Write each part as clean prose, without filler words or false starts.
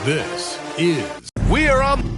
This is We Are On.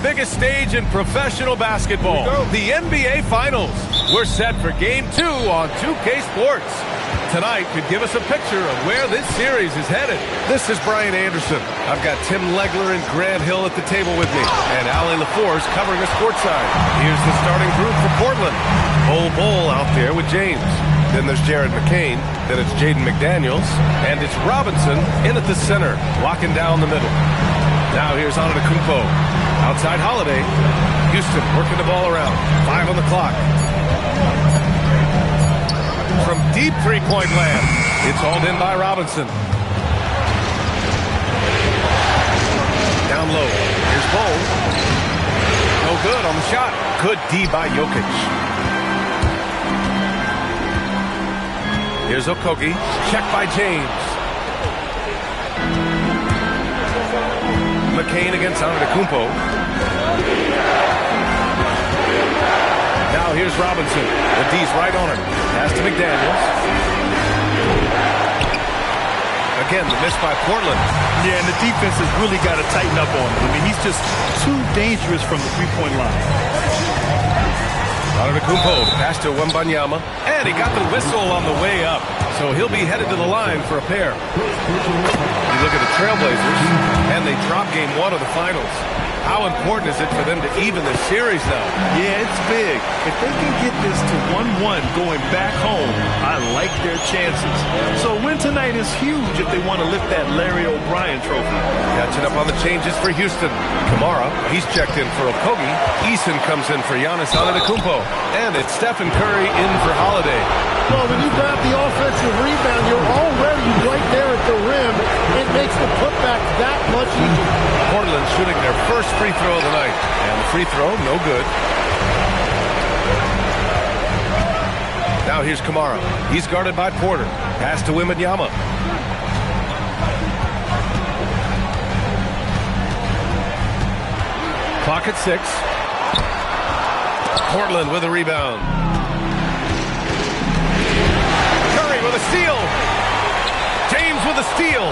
biggest stage in professional basketball, the NBA Finals. We're set for Game 2 on 2K Sports. Tonight could give us a picture of where this series is headed. This is Brian Anderson. I've got Tim Legler and Grant Hill at the table with me, and Allie LaForce covering us courtside. Here's the starting group for Portland. Bull out there with James. Then there's Jared McCain. Then it's Jaden McDaniels. And it's Robinson in at the center, locking down the middle. Now here's Antetokounmpo. Outside Holiday. Houston working the ball around. 5 on the clock. From deep three-point land, it's hauled in by Robinson. Down low. Here's Bull. No good on the shot. Good D by Jokic. Here's Okogie. Checked by James. McCain against Antetokounmpo. Now here's Robinson. The D's right on him. Pass to McDaniels. Again, the miss by Portland. Yeah, and the defense has really got to tighten up on him. I mean, he's just too dangerous from the three-point line. Antetokounmpo, pass to Wembanyama, and he got the whistle on the way up, so he'll be headed to the line for a pair. You look at the Trailblazers, and they drop Game 1 of the Finals. How important is it for them to even this series now? Yeah, it's big. If they can get this to 1-1 going back home, I like their chances. So a win tonight is huge if they want to lift that Larry O'Brien trophy. Catching up on the changes for Houston. Kamara, he's checked in for Okogie. Eason comes in for Giannis Antetokounmpo. And it's Stephen Curry in for Holiday. Well, when you grab the offensive rebound, you're already right there at the rim. It makes the putback that much easier. Portland shooting their first free throw of the night. And the free throw, no good. Now here's Kamara. He's guarded by Porter. Pass to Wembanyama. Clock at 6. Portland with a rebound. Curry with a steal. James with a steal.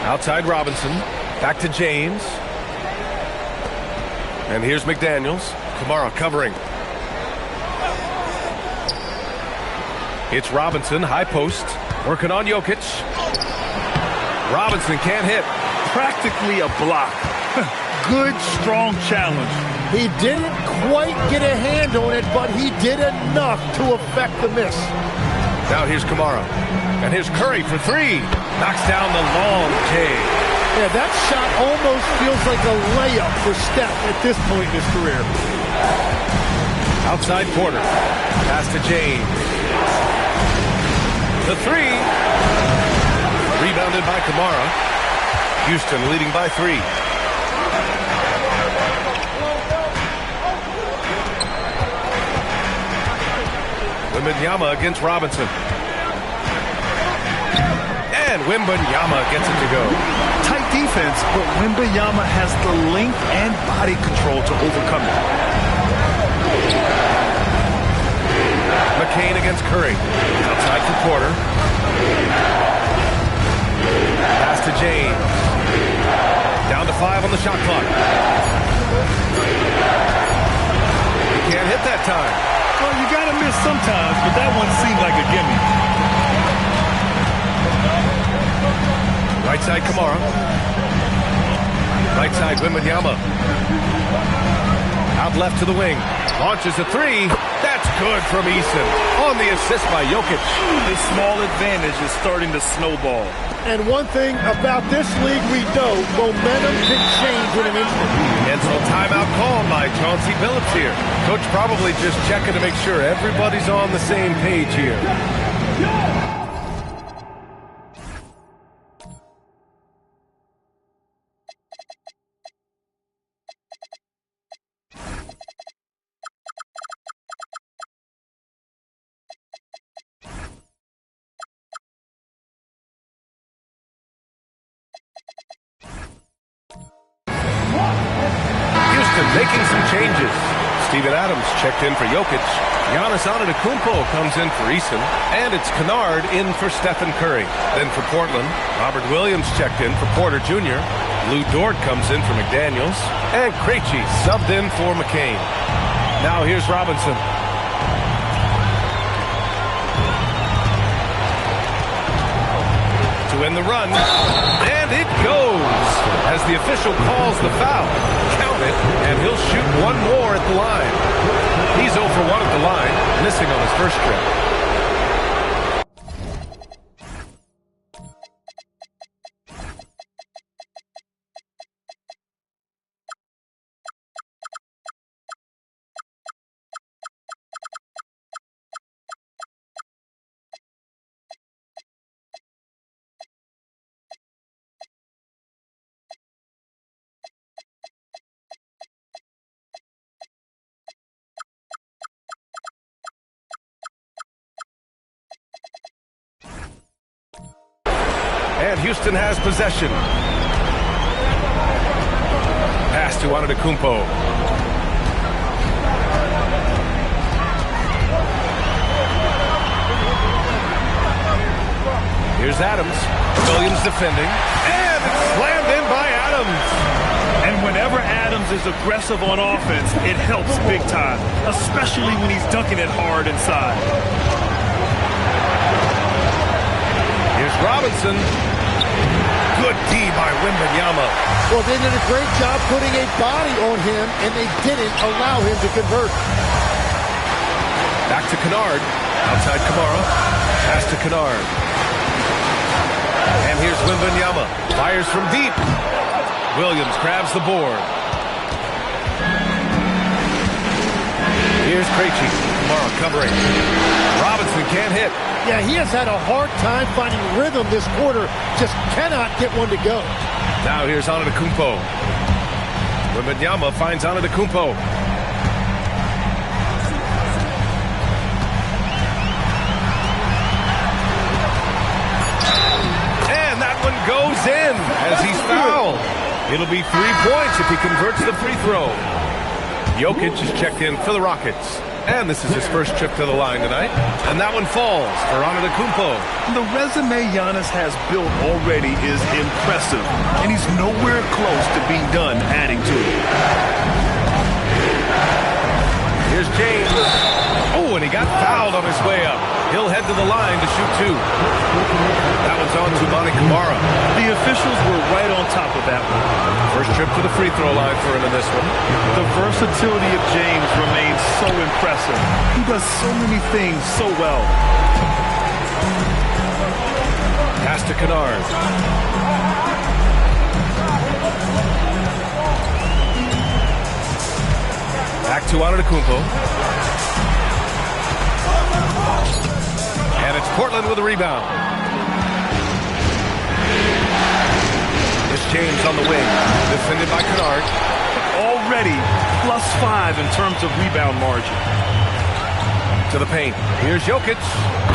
Outside Robinson. Back to James. And here's McDaniels. Kamara covering. It's Robinson, high post. Working on Jokic. Robinson can't hit. Practically a block. Good, strong challenge. He didn't quite get a hand on it, but he did enough to affect the miss. Now here's Kamara. And here's Curry for 3. Knocks down the long J. Yeah, that shot almost feels like a layup for Steph at this point in his career. Outside Porter. Pass to James. The 3. Rebounded by Kamara. Houston leading by 3. Wembanyama against Robinson. And Wembanyama gets it to go. Tight defense, but Wembanyama has the length and body control to overcome it. McCain against Curry. Outside for Porter. Pass to James. Down to 5 on the shot clock. He can't hit that time. Well, you got to miss sometimes, but that one seemed like a gimme. Right side Kamara. Right side Wembanyama. Out left to the wing. Launches a 3. That's good from Eason. On the assist by Jokic. This small advantage is starting to snowball. And one thing about this league we know, momentum can change in an instant. And so timeout called by Chauncey Billups here. Coach probably just checking to make sure everybody's on the same page here. Making some changes. Steven Adams checked in for Jokic. Giannis Antetokounmpo comes in for Eason. And it's Kennard in for Stephen Curry. Then for Portland, Robert Williams checked in for Porter Jr. Lou Dort comes in for McDaniels. And Krejci subbed in for McCain. Now here's Robinson. To end the run. And it goes. As the official calls the foul. Count it, and he'll shoot one more at the line. He's 0 for 1 at the line, missing on his first trip. And Houston has possession. Pass to Antetokounmpo. Here's Adams. Williams defending. And it's slammed in by Adams. And whenever Adams is aggressive on offense, it helps big time, especially when he's dunking it hard inside. Here's Robinson. Good D by Wembanyama. Well, they did a great job putting a body on him, and they didn't allow him to convert. Back to Kennard. Outside Kamara. Pass to Kennard. And here's Wembanyama. Fires from deep. Williams grabs the board. Here's Krejci. Kamara covering. Robinson can't hit. Yeah, he has had a hard time finding rhythm this quarter. Just cannot get one to go. Now here's Antetokounmpo. Wembanyama finds Antetokounmpo. And that one goes in as he's fouled. It'll be 3 points if he converts the free throw. Jokic is checked in for the Rockets. And this is his first trip to the line tonight. And that one falls for Antetokounmpo. The resume Giannis has built already is impressive, and he's nowhere close to being done adding to it. Here's James. Oh, and he got fouled on his way up. He'll head to the line to shoot 2. That one's on to Monty Kamara. The officials were right on top of that one. First trip to the free throw line for him in this one. The versatility of James remains so impressive. He does so many things so well. Pass to Kennard. Back to Antetokounmpo. And it's Portland with a rebound. Here's James on the wing. Defended by Kennard. Already +5 in terms of rebound margin. To the paint. Here's Jokic.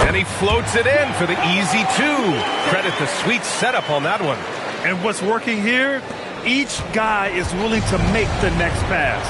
And he floats it in for the easy 2. Credit the sweet setup on that one. And what's working here? Each guy is willing to make the next pass.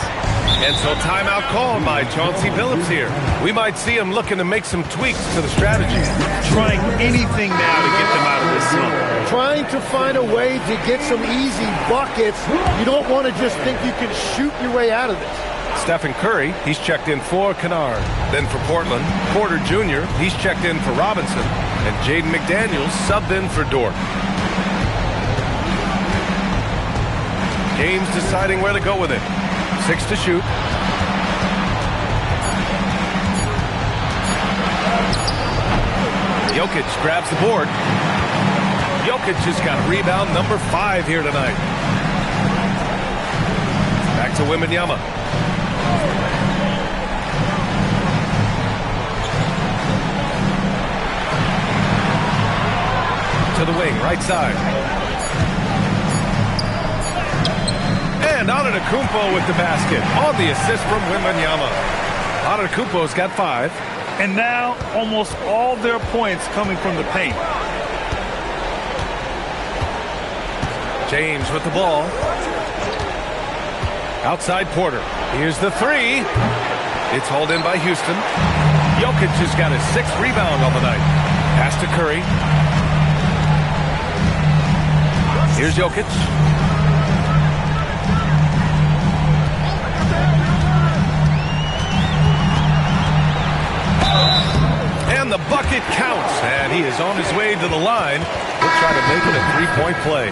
And so timeout called by Chauncey Billups here. We might see him looking to make some tweaks to the strategy. Trying anything now to get them out of this slump. Trying to find a way to get some easy buckets. You don't want to just think you can shoot your way out of this. Stephen Curry, he's checked in for Kennard. Then for Portland, Porter Jr., he's checked in for Robinson. And Jaden McDaniels subbed in for Dort. James deciding where to go with it. 6 to shoot. Jokic grabs the board. Jokic has got rebound number 5 here tonight. Back to Wembanyama. To the wing, right side. And Antetokounmpo with the basket on the assist from Wembanyama. Antetokounmpo's got 5. And now almost all their points coming from the paint. James with the ball. Outside Porter. Here's the 3. It's hauled in by Houston. Jokic has got his 6th rebound on the night. Pass to Curry. Here's Jokic. It counts, and he is on his way to the line. He'll try to make it a three-point play.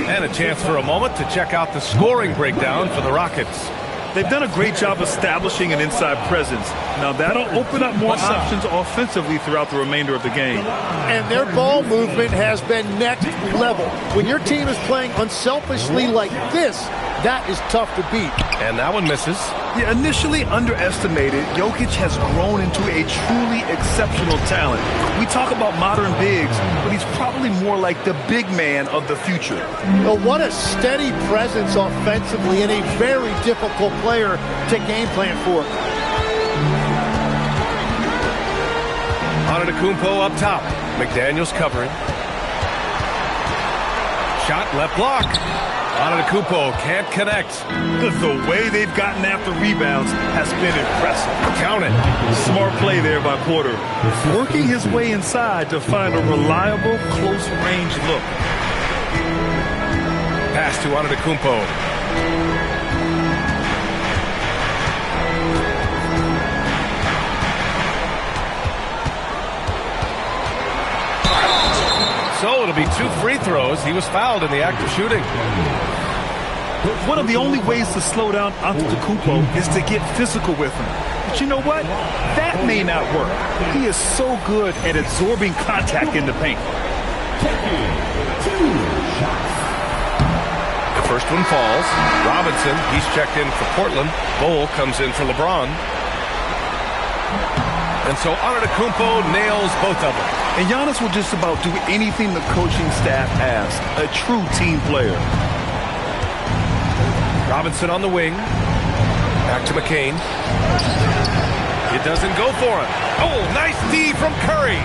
And a chance for a moment to check out the scoring breakdown for the Rockets. They've done a great job establishing an inside presence. Now that'll open up more options offensively throughout the remainder of the game. And their ball movement has been next level. When your team is playing unselfishly like this, that is tough to beat. And that one misses. Yeah, initially underestimated, Jokic has grown into a truly exceptional talent. We talk about modern bigs, but he's probably more like the big man of the future. Well, what a steady presence offensively and a very difficult player to game plan for. Antetokounmpo up top. McDaniels covering. Shot left block. Antetokounmpo can't connect. The way they've gotten after rebounds has been impressive. Count it. Smart play there by Porter. Working his way inside to find a reliable, close-range look. Pass to Antetokounmpo. So it'll be 2 free throws. He was fouled in the act of shooting. One of the only ways to slow down Antetokounmpo is to get physical with him. But you know what? That may not work. He is so good at absorbing contact in the paint. The first one falls. Robinson, he's checked in for Portland. Bol comes in for LeBron. And so Antetokounmpo nails both of them. And Giannis will just about do anything the coaching staff asks. A true team player. Robinson on the wing. Back to McCain. It doesn't go for him. Oh, nice D from Curry.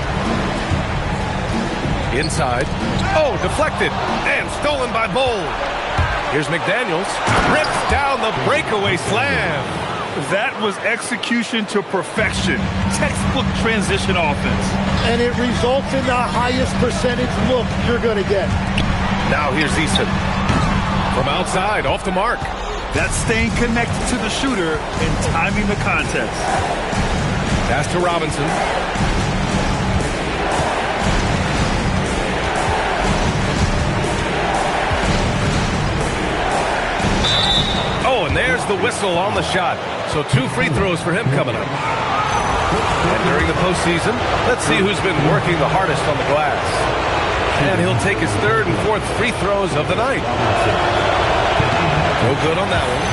Inside. Oh, deflected. And stolen by Bol. Here's McDaniels. Rips down the breakaway slam. That was execution to perfection. Textbook transition offense. And it results in the highest percentage look you're going to get. Now here's Eason. From outside, off the mark. That's staying connected to the shooter and timing the contest. Pass to Robinson. Oh, and there's the whistle on the shot. So 2 free throws for him coming up. And during the postseason, let's see who's been working the hardest on the glass. And he'll take his 3rd and 4th free throws of the night. No good on that one.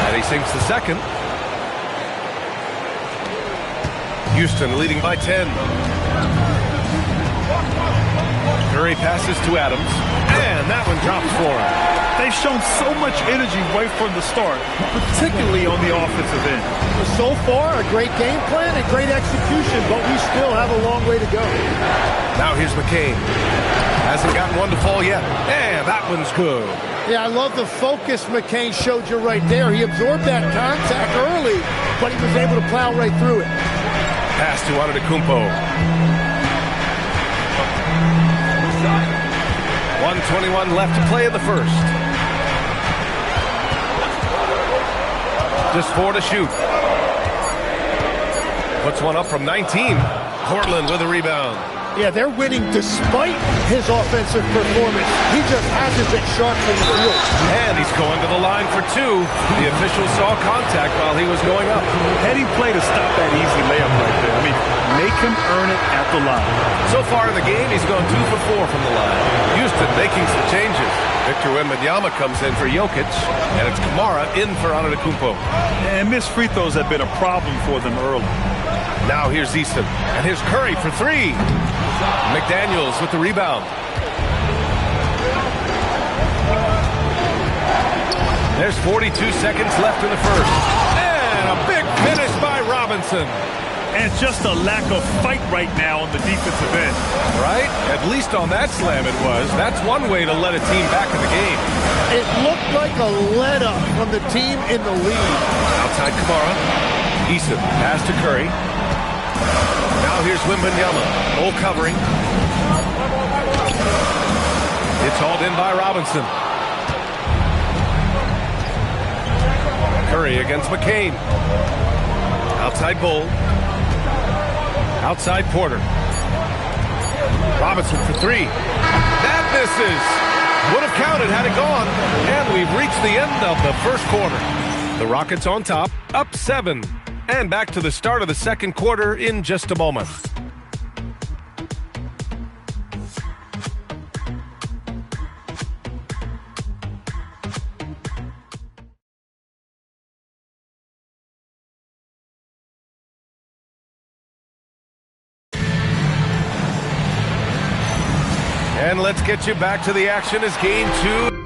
And he sinks the second. Houston leading by 10. Curry passes to Adams, and that one drops for him. They've shown so much energy right from the start, particularly on the offensive end. So far, a great game plan and great execution, but we still have a long way to go. Now here's McCain. Hasn't gotten one to fall yet, and that one's good. Yeah, I love the focus McCain showed you right there. He absorbed that contact early, but he was able to plow right through it. Pass to Antetokounmpo. 1:21 left to play in the first. Just 4 to shoot. Puts one up from 19. Portland with a rebound. Yeah, they're winning despite his offensive performance. He just hasn't been sharp from the field. And he's going to the line for 2. The official saw contact while he was going up. Heady play to stop that easy layup right there. I mean, make him earn it at the line. So far in the game, he's gone 2 for 4 from the line. Houston making some changes. Victor Wembanyama comes in for Jokic, and it's Kamara in for Antetokounmpo. And missed free throws have been a problem for them early. Now here's Easton, and here's Curry for 3. McDaniels with the rebound. There's 42 seconds left in the first. And a big finish by Robinson. And just a lack of fight right now on the defensive end. Right? At least on that slam it was. That's one way to let a team back in the game. It looked like a let-up from the team in the lead. Outside Kamara. Easton, pass to Curry. Now here's Wembanyama. Bol covering. It's hauled in by Robinson. Curry against McCain. Outside Bull. Outside Porter. Robinson for three. That misses. Would have counted had it gone. And we've reached the end of the first quarter. The Rockets on top, up 7. And back to the start of the second quarter in just a moment. And let's get you back to the action as game 2.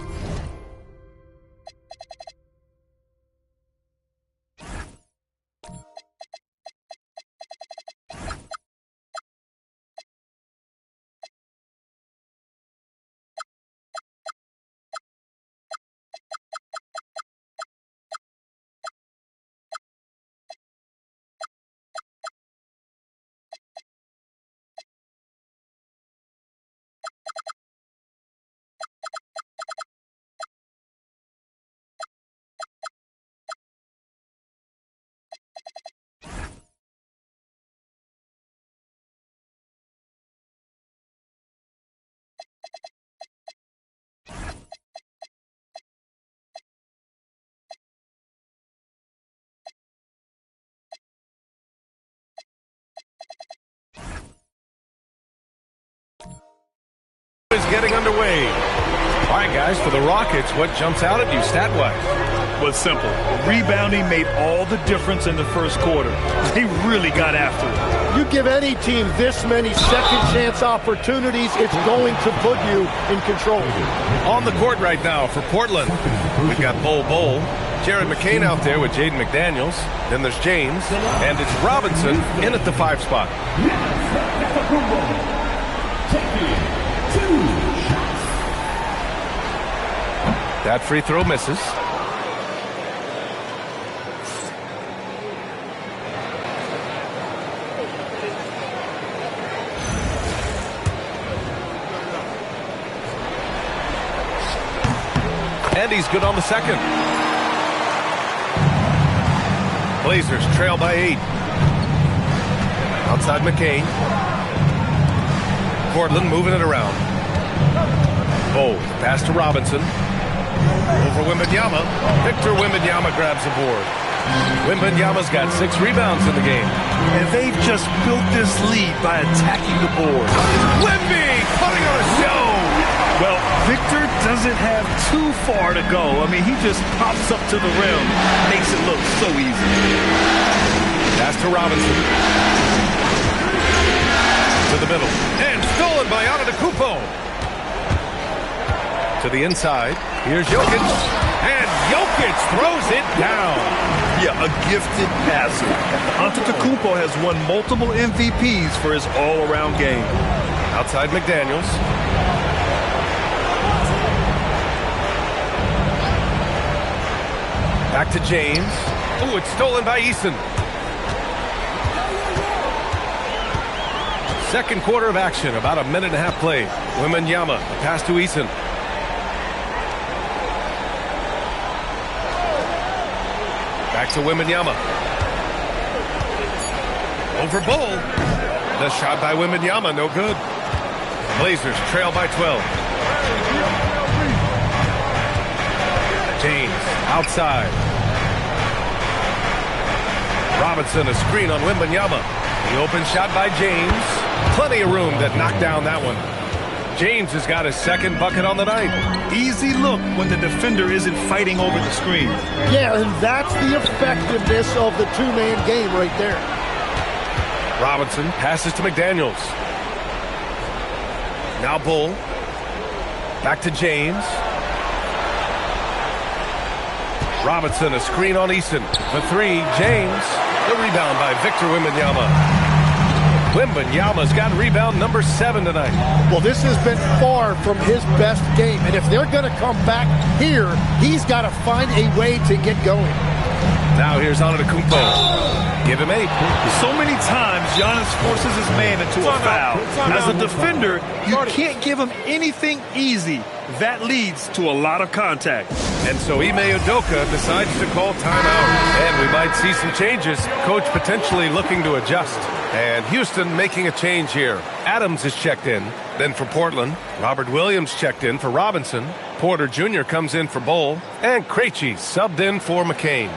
Is getting underway. All right, guys, for the Rockets, what jumps out at you stat-wise? Was simple. Rebounding made all the difference in the first quarter. They really got after it. You give any team this many second chance opportunities, it's going to put you in control. On the court right now for Portland, we've got Bol, Jared McCain out there with Jaden McDaniels. Then there's James, and it's Robinson in at the 5 spot. That free throw misses. And he's good on the second. Blazers trail by 8. Outside McCain. Portland moving it around. Bol, pass to Robinson. Over Wembanyama. Victor Wembanyama grabs the board. Wembanyama's got 6 rebounds in the game. And they've just built this lead by attacking the board. Wemby putting on a show. Well, Victor doesn't have too far to go. I mean, he just pops up to the rim. Makes it look so easy. Pass to Robinson. To the middle. And stolen by Antetokounmpo. To the inside. Here's Jokic. And Jokic throws it down. Yeah, a gifted passer. Antetokounmpo has won multiple MVPs for his all-around game. Outside McDaniels. Back to James. Ooh, it's stolen by Eason. Second quarter of action, about a minute and a half played. Wembanyama, pass to Eason. Back to Wembanyama. Over Bol. The shot by Wembanyama, no good. Blazers trail by 12. James, outside. Robinson, a screen on Wembanyama. The open shot by James. Plenty of room to knock down that one. James has got his second bucket on the night. Easy look when the defender isn't fighting over the screen. Yeah, and that's the effectiveness of the two-man game right there. Robinson passes to McDaniels. Now Bull. Back to James. Robinson, a screen on Eason. For 3, James. The rebound by Victor Wembanyama. Wembanyama's got rebound number 7 tonight. Well, this has been far from his best game, and if they're going to come back here, he's got to find a way to get going. Now here's Antetokounmpo. Give him 8. So many times, Giannis forces his man into a foul. As a defender, you can't give him anything easy. That leads to a lot of contact. And so Ime Udoka decides to call timeout. And we might see some changes. Coach potentially looking to adjust. And Houston making a change here. Adams is checked in. Then for Portland, Robert Williams checked in for Robinson. Porter Jr. comes in for Bol. And Krejci subbed in for McCain.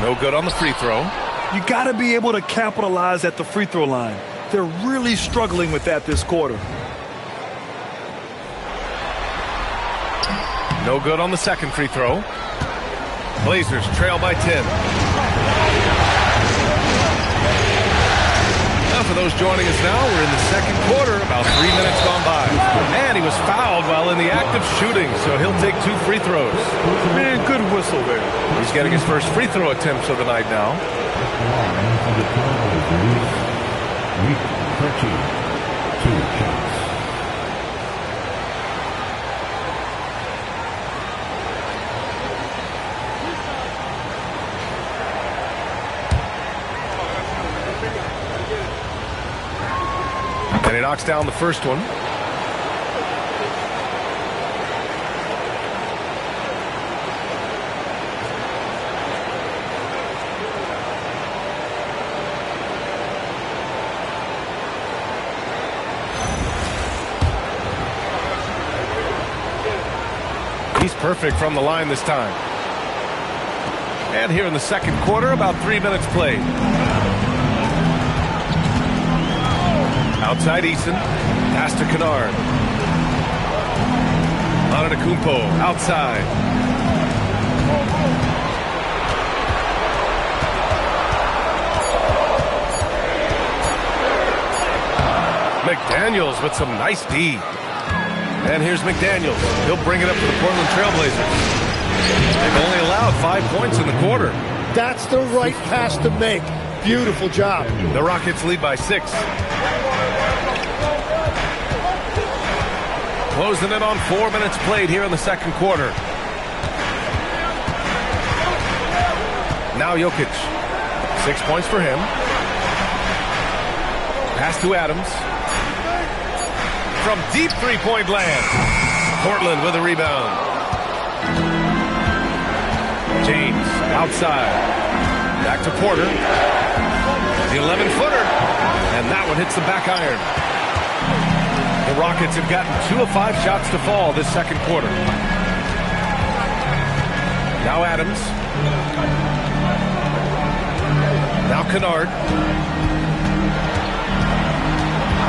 No good on the free throw. You got to be able to capitalize at the free throw line. They're really struggling with that this quarter. No good on the second free throw. Blazers trail by 10. Now for those joining us now, we're in the second quarter, about 3 minutes gone by. And he was fouled while in the act of shooting, so he'll take 2 free throws. Man, good whistle there. He's getting his first free throw attempts of the night now. And he knocks down the first one. He's perfect from the line this time. And here in the second quarter, about 3 minutes played. Outside Eason. Pass to Kennard. Antetokounmpo outside. McDaniels with some nice D. And here's McDaniels. He'll bring it up to the Portland Trailblazers. They've only allowed 5 points in the quarter. That's the right pass to make. Beautiful job. The Rockets lead by 6. Closing in on 4 minutes played here in the second quarter. Now Jokic. 6 points for him. Pass to Adams. From deep three-point land. Portland with a rebound. James outside. Back to Porter. The 11-footer. And that one hits the back iron. The Rockets have gotten 2 of 5 shots to fall this second quarter. Now Adams. Now Kennard.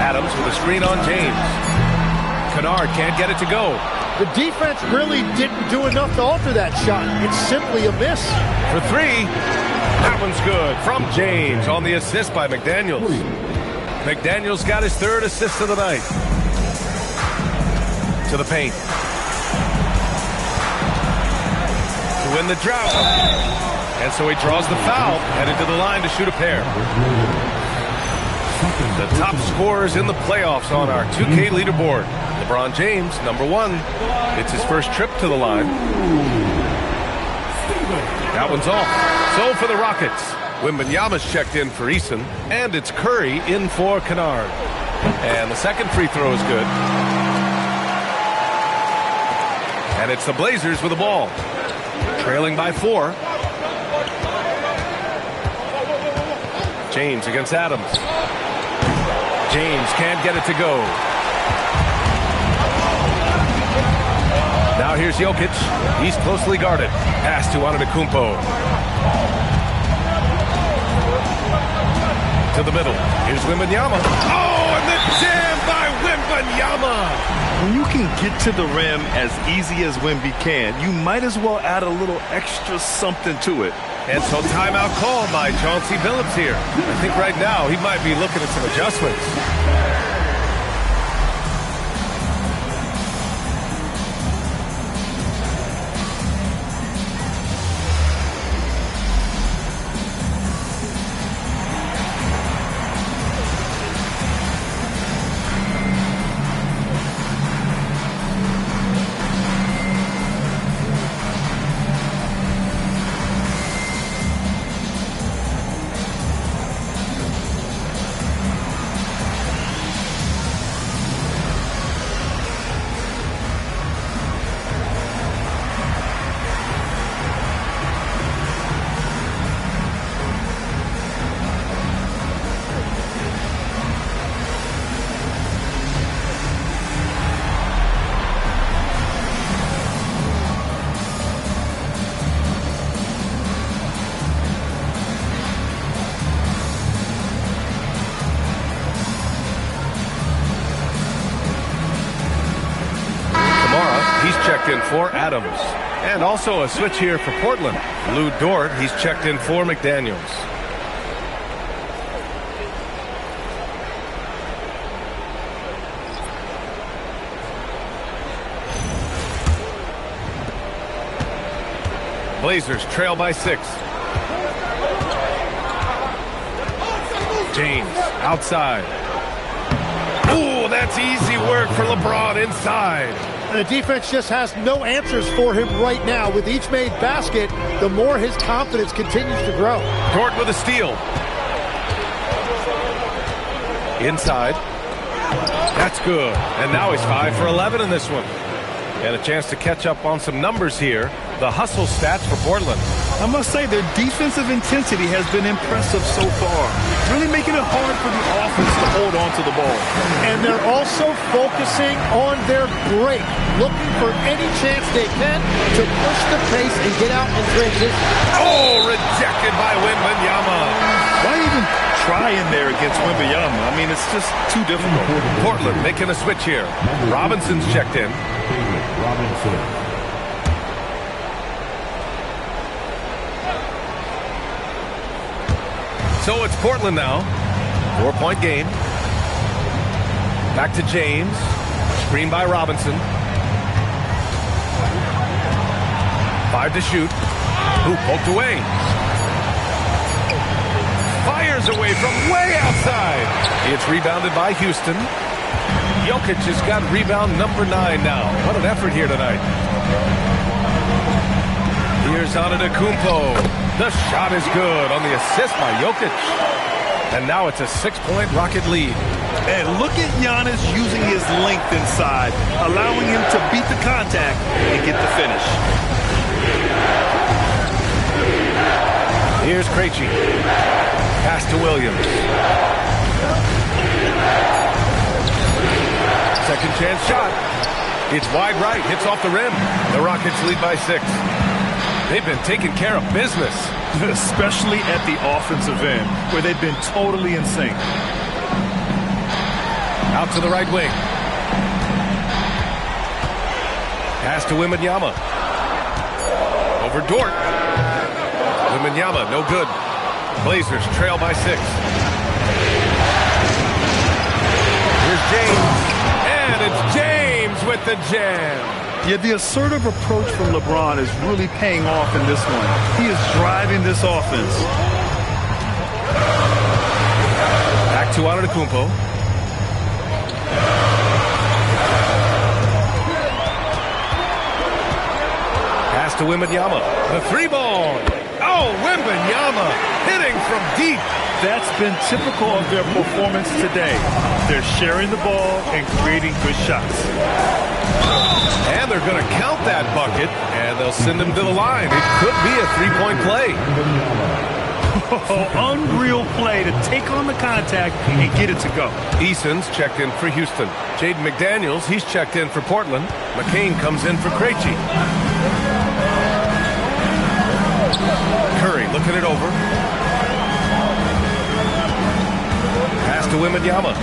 Adams with a screen on James. Kennard can't get it to go. The defense really didn't do enough to alter that shot. It's simply a miss. For 3. That one's good from James on the assist by McDaniels. McDaniels got his 3rd assist of the night. To the paint. To win the drought. And so he draws the foul, headed to the line to shoot a pair. The top scorers in the playoffs on our 2K leaderboard. LeBron James, number 1. It's his first trip to the line. That one's off. So for the Rockets, Wembanyama's checked in for Eason, and it's Curry in for Kennard. And the second free throw is good. And it's the Blazers with the ball. Trailing by 4. James against Adams. James can't get it to go. Now here's Jokic. He's closely guarded. Pass to Antetokounmpo. To the middle. Here's Wembanyama. Oh, and the jam by Wembanyama. When you can get to the rim as easy as Wemby can, you might as well add a little extra something to it. And so timeout called by Chauncey Billups here. I think right now he might be looking at some adjustments. checked in for Adams. And also a switch here for Portland. Lou Dort, he's checked in for McDaniels. Blazers trail by 6. James outside. Ooh, that's easy work for LeBron inside. The defense just has no answers for him right now. With each made basket, the more his confidence continues to grow. Dort with a steal. Inside. That's good. And now he's 5 for 11 in this one. And a chance to catch up on some numbers here. The hustle stats for Portland. I must say their defensive intensity has been impressive so far. Really making it hard for the offense to hold on to the ball. And they're also focusing on their break, looking for any chance they can to push the pace and get out in transition. Oh, rejected by Wembanyama. Why even try in there against Wembanyama? I mean, it's just too difficult. Portland making a switch here. Robinson's checked in. Robinson. So it's Portland now. 4-point game. Back to James. Screen by Robinson. 5 to shoot. Ooh, poked away. Fires away from way outside. It's rebounded by Houston. Jokic has got rebound number 9 now. What an effort here tonight. Here's Antetokounmpo. The shot is good on the assist by Jokic. And now it's a 6-point Rocket lead. And look at Giannis using his length inside, allowing him to beat the contact and get the finish. Here's Krejci. Pass to Williams. Second chance shot. It's wide right. Hits off the rim. The Rockets lead by 6. They've been taking care of business. Especially at the offensive end, where they've been totally in sync. Out to the right wing. Pass to Wembanyama. Over Dort. Wembanyama, no good. Blazers trail by 6. Here's James. And it's James with the jam. Yeah, the assertive approach from LeBron is really paying off in this one. He is driving this offense. Back to Antetokounmpo. Pass to Wembanyama. The 3-ball. Oh, Wembanyama hitting from deep. That's been typical of their performance today. They're sharing the ball and creating good shots. And they're going to count that bucket, and they'll send him to the line. It could be a 3-point play. Oh, unreal play to take on the contact and get it to go. Eason's checked in for Houston. Jaden McDaniels, he's checked in for Portland. McCain comes in for Krejci. Curry looking it over. Pass to Wembanyama.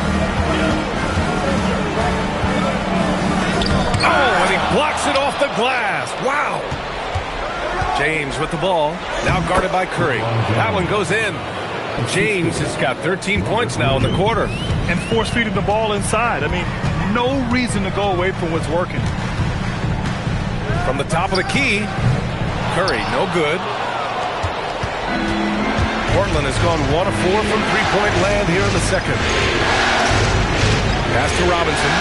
Oh, and he blocks it off the glass. Wow. James with the ball. Now guarded by Curry. That one goes in. James has got 13 points now in the quarter. And force-feeding the ball inside. I mean, no reason to go away from what's working. From the top of the key, Curry, no good. Portland has gone 1 of 4 from three-point land here in the second. Pass to Robinson.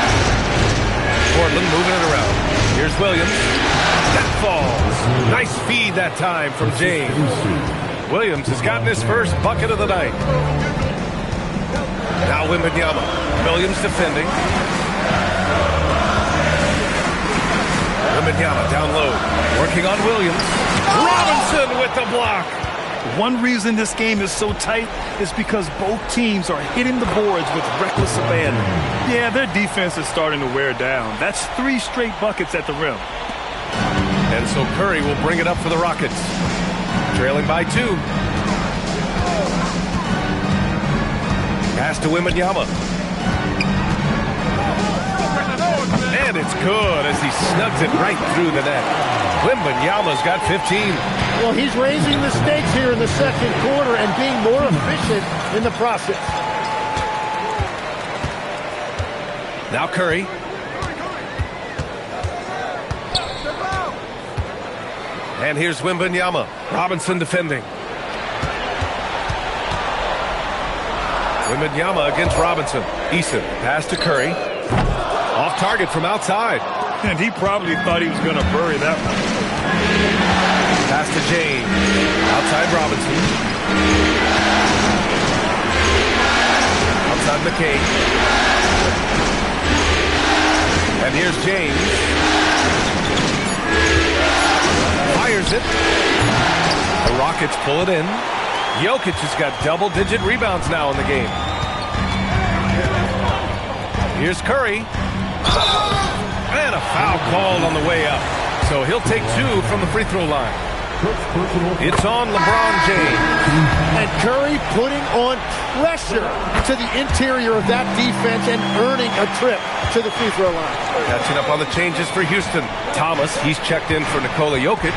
Portland moving it around. Here's Williams. That falls. Nice feed that time from James. Williams has gotten his first bucket of the night. Now Wembanyama. Williams defending. Wembanyama down low. Working on Williams. Robinson with the block. One reason this game is so tight is because both teams are hitting the boards with reckless abandon. Yeah, their defense is starting to wear down. That's 3 straight buckets at the rim. And so Curry will bring it up for the Rockets. Trailing by 2. Pass to Wembanyama. And And it's good as he snugs it right through the net. Wembanyama's got 15. Well, he's raising the stakes here in the second quarter and being more efficient in the process. Now Curry. And here's Wembanyama. Robinson defending. Wembanyama against Robinson. Eason, pass to Curry. Off target from outside. And he probably thought he was going to bury that one. Pass to James. Outside Robinson. Outside McKay. And here's James. Fires it. The Rockets pull it in. Jokic has got double-digit rebounds now in the game. Here's Curry. And a foul called on the way up. So he'll take 2 from the free throw line. It's on LeBron James. And Curry putting on pressure to the interior of that defense and earning a trip to the free throw line. Catching up on the changes for Houston. Thomas, he's checked in for Nikola Jokic.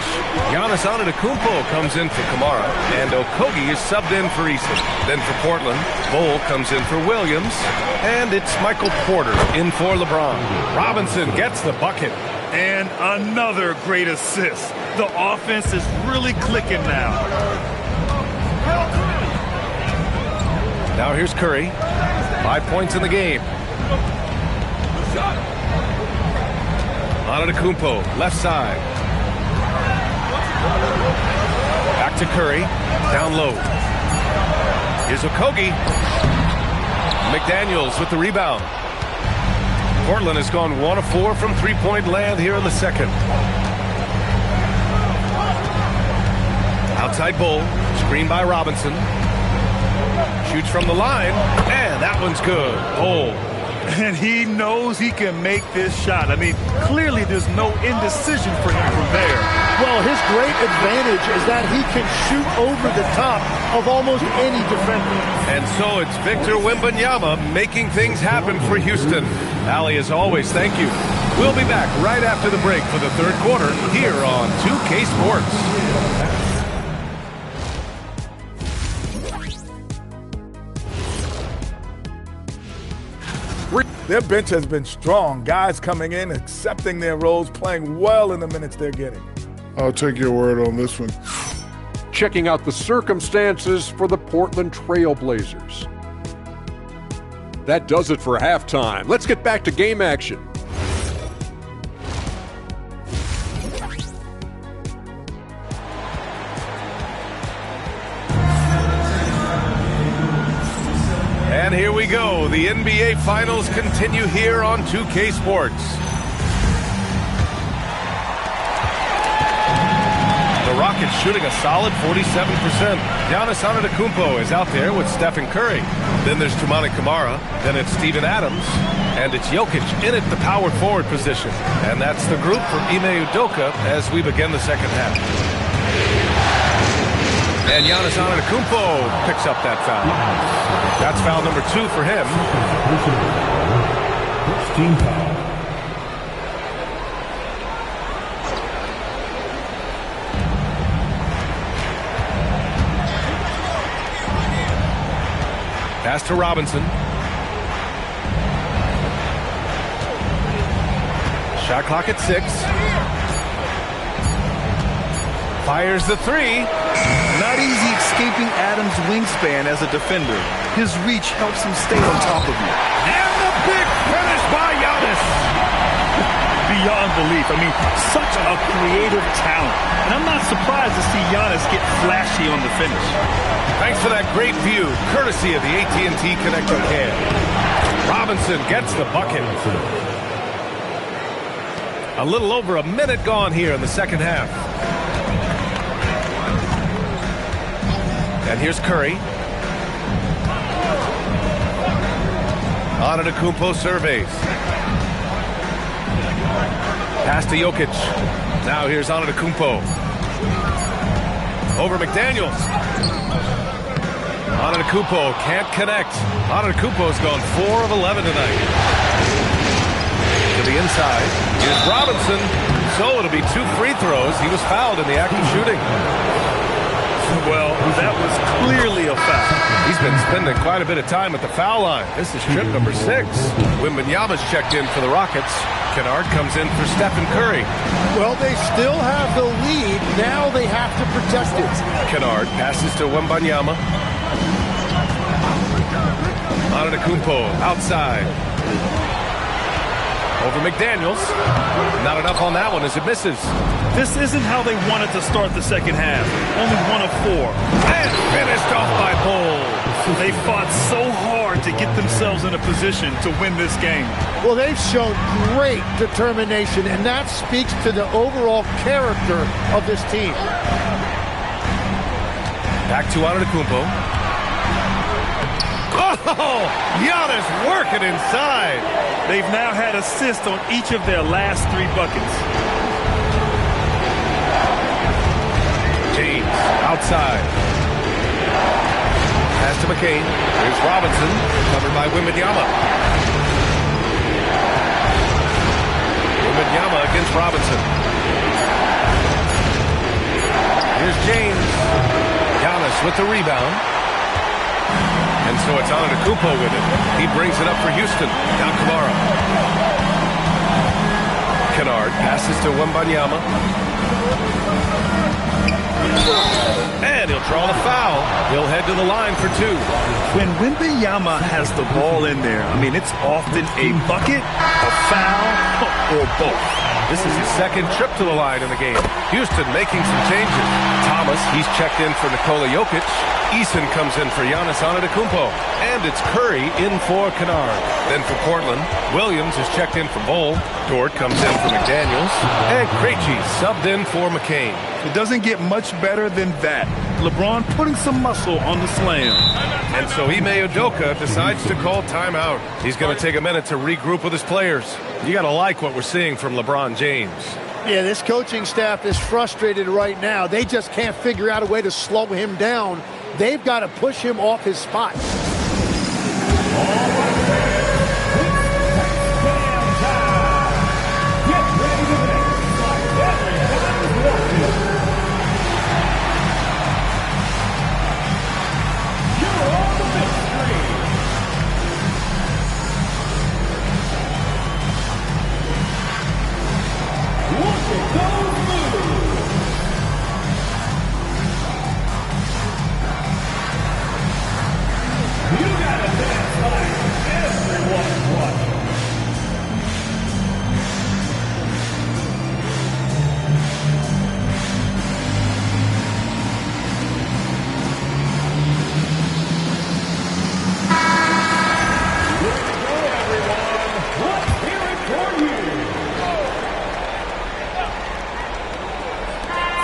Giannis Antetokounmpo comes in for Kamara. And Okogie is subbed in for Eason. Then for Portland, Bol comes in for Williams. And it's Michael Porter in for LeBron. Robinson gets the bucket. And another great assist. The offense is really clicking now. Now here's Curry. 5 points in the game. Antetokounmpo, left side. Back to Curry. Down low. Here's Okogie. McDaniels with the rebound. Portland has gone 1 of 4 from three-point land here in the second. Outside Bol, screen by Robinson. Shoots from the line, and that one's good. Bol. And he knows he can make this shot. I mean, clearly there's no indecision for him from there. Well, his great advantage is that he can shoot over the top of almost any defender. And so it's Victor Wembanyama making things happen for Houston. Allie, as always, thank you. We'll be back right after the break for the third quarter here on 2K Sports. Their bench has been strong. Guys coming in, accepting their roles, playing well in the minutes they're getting. I'll take your word on this one. Checking out the circumstances for the Portland Trail Blazers. That does it for halftime. Let's get back to game action. And here we go. The NBA Finals continue here on 2K Sports. The Rockets shooting a solid 47%. Giannis Antetokounmpo is out there with Stephen Curry. Then there's Toumani Camara. Then it's Steven Adams. And it's Jokic in at the power forward position. And that's the group for Ime Udoka as we begin the second half. And Giannis Antetokounmpo picks up that foul. That's foul number 2 for him. Team foul. Pass to Robinson. Shot clock at 6. Fires the 3. Not easy escaping Adams' wingspan as a defender. His reach helps him stay on top of you. And the big finish by Giannis. Beyond belief. I mean, such a creative talent. And I'm not surprised to see Giannis get flashy on the finish. Thanks for that great view, courtesy of the AT&T Connector Cam. Robinson gets the bucket. A little over a minute gone here in the second half. And here's Curry. Antetokounmpo surveys. Pass to Jokic. Now here's Antetokounmpo. Over McDaniels. Antetokounmpo can't connect. Antetokounmpo's gone 4 of 11 tonight. To the inside. Here's Robinson. So it'll be 2 free throws. He was fouled in the act of shooting. Well, that was clearly a foul. He's been spending quite a bit of time at the foul line. This is trip number 6. Wembanyama's checked in for the Rockets. Kennard comes in for Stephen Curry. Well, they still have the lead. Now they have to protect it. Kennard passes to Wembanyama. Antetokounmpo outside. Over McDaniels. Not enough on that one as it misses. This isn't how they wanted to start the second half. Only 1 of 4. And finished off by Bull. They fought so hard to get themselves in a position to win this game. Well, they've shown great determination, and that speaks to the overall character of this team. Back to Antetokounmpo. Oh, Giannis working inside. They've now had assists on each of their last 3 buckets. James outside. Pass to McCain. Here's Robinson, covered by Wembanyama. Wembanyama against Robinson. Here's James. Giannis with the rebound. And so it's Antetokounmpo with it. He brings it up for Houston. Now Kamara. Kennard passes to Wembanyama. And he'll draw the foul. He'll head to the line for 2. When Wembanyama has the ball in there, I mean, it's often a bucket, a foul, or both. This is his 2nd trip to the line in the game. Houston making some changes. Thomas, he's checked in for Nikola Jokic. Eason comes in for Giannis Antetokounmpo. And it's Curry in for Kennard. Then for Portland, Williams is checked in for Bull. Dort comes in for McDaniels. And Krejci subbed in for McCain. It doesn't get much better than that. LeBron putting some muscle on the slam. And so Ime Udoka decides to call timeout. He's going to take a minute to regroup with his players. You got to like what we're seeing from LeBron James. Yeah, this coaching staff is frustrated right now. They just can't figure out a way to slow him down. They've got to push him off his spot.